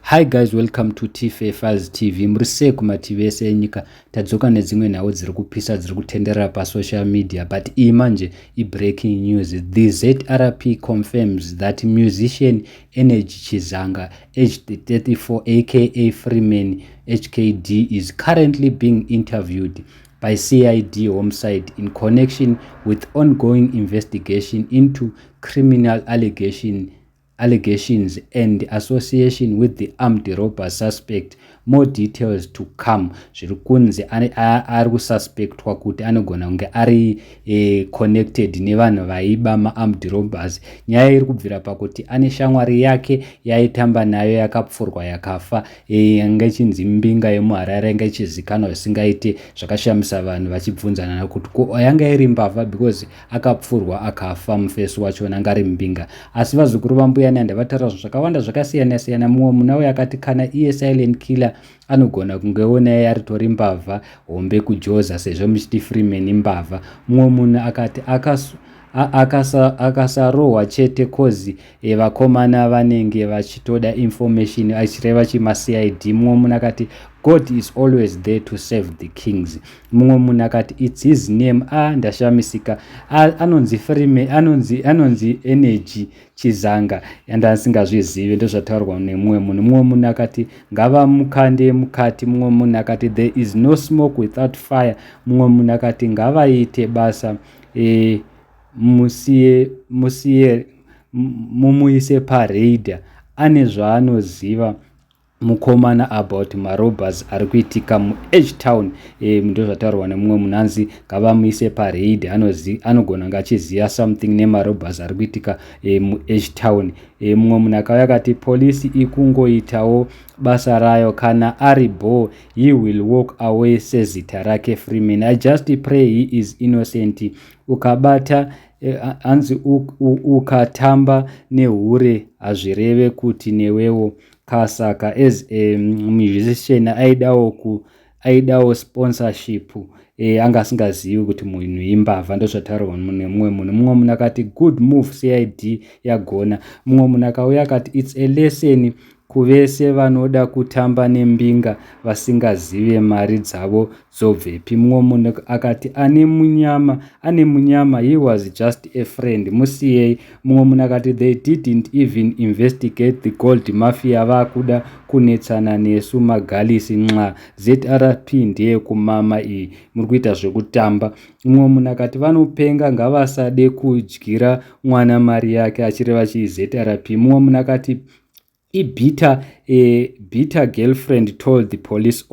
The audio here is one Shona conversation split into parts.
Hi guys, welcome to TFA Files TV. Murise kuma TV ese nyika tadzoka nedzimwe nhau dziri kupisa dziri kutenderera pa social media, but imanje breaking news. The ZRP confirms that musician Energy Chizanga, aged 34, aka Freeman Hkd, is currently being interviewed by CID homicide in connection with ongoing investigation into criminal allegations and association with the armed robber suspect. More details to come. Zvikunze ari kususpectwa kuti anogona kunge ari connected nevanhu vaiba ma-armed robbers. Nyaya iri kubvira pakuti ane shamwari yake yaitamba nayo yakapfurwa yakafa, yanga ichinzi mbinga yemuharare, yanga ichizikanwa zvisingaite, zvakashamisa vanhu vachibvunzana kuti yanga iri mbavha because akapfurwa akafa mufesi wacho anga ari mbinga. Asi vazukuru vambuya nanda vataura zvakawanda zvakasiyana siyana. Mumwe munawe akati kana iye silent killer anogona kungeona iye aritori mbavha hombe kujoza sezvo muchiti Freeman mbavha. Mumwe munhu akati akasarohwa chete kozi vakomana vanenge vachitoda information achireva chima-CID. Mumwe munhu akati God is always there to save the kings. Mumwe munhu akati it's his name. Ndashamisika. Anonzi Freeman, anonzi Energy Chizanga, andasingazvizivi, ndozvataurwa nemumwe munhu. Mumwe munhu akati ngava mukande mukati. Mumwe munhu akati there is no smoke without fire. Mumwe munhu akati ngavaite basa mumuise paradar. Ane zvaanoziva mukomana about marobbers ari kuitika mu-H-Town. Ndozvataurwa nemumwe munhu anzi ngavamuise paradar, anogona ngachiziva something nemarobbers ari kuitika mu-H-Town. Mumwe munhu akauya akati polisi ikungoitawo basa rayo, kana ari bo he will walk away, sezita rake Freeman. I just pray he is innocent. Ukabata anzi ukatamba nehure hazvireve kuti newewo kasaka. As a musician aidawo sponsorship, anga asingazivi kuti munhu imbavha. Ndozvataurwa nemumwe munhu. Mumwe munhu akati good move CID yagona. Mumwe munhu akauya akati it's a lesson kuvese vanoda kutamba nembinga vasingazive mari dzavo dzobvepi. Mumwe munhu akati ane munyama, he was just a friend, musiyei. Mumwe munhu akati they didn't even investigate the gold mafia, vakuda kunetsana nesu magalisi nxa. ZRP ndiye kumama iyi, muri kuita zvekutamba. Mumwe munhu akati vanopenga ngavasade kudyira mwana mari yake, achireva chi-ZRP. Mumwe munhu akati bitter girlfriend told the police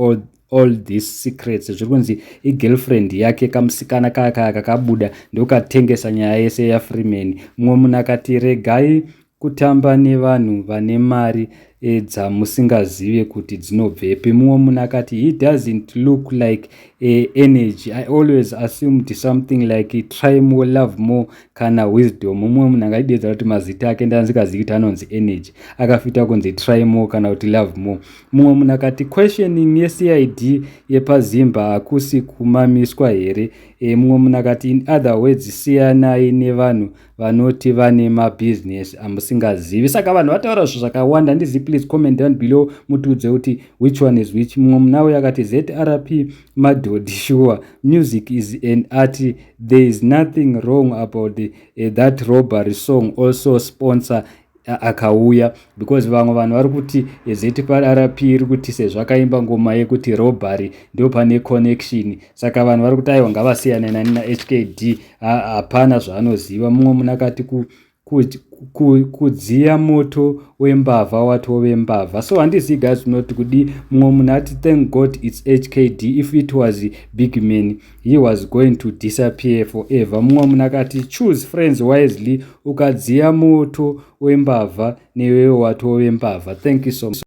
all these secrets. Zvikunzi girlfriend yake kamusikana kakabuda ndokatengesa nyaya yese yaFreeman. Mumwe munhu akati regai kutamba nevanhu vane mari dzamusingazive kuti dzinobvepi. Mumwe munhu akati he doesn't look like Energy. I always assumed something like try more, love more kana wisdom. Mumwe munhu angaidedza kuti mazita ake ndanzikazivi kuti anonzi Energy, akafita kunzi try more kana kuti love more. Mumwe munhu akati questioning yeCID yepazimba hakusi kumamiswa here. Mumwe munhu akati in other words siyanai nevanhu vanoti vane mabusiness amusingazivi. Saka vanhu vataura zvakawanda. Ndizi please comment down below mutiudze kuti which one is which. Mumwe munawe akati ZRP madod sure music is an art, there is nothing wrong about that robbery song also sponsor akauya, because vamwe vanhu vari kuti ZRP iri kuti sezvakaimba ngoma yekuti robbery ndio pane connection, saka vanhu vari kuti aiwa ngavasiyana nani naHkd, hapana zvaanoziva. Mumwe munhu akati kudziya moto wembavha watove mbavha. So handisi guys not kudi. Mumwe munhu ati thank God it's Hkd, if it was big man he was going to disappear forever. Mumwe munhu akati choose friends wisely, ukadziya moto wembavha newewo watove mbavha. Thank you so much.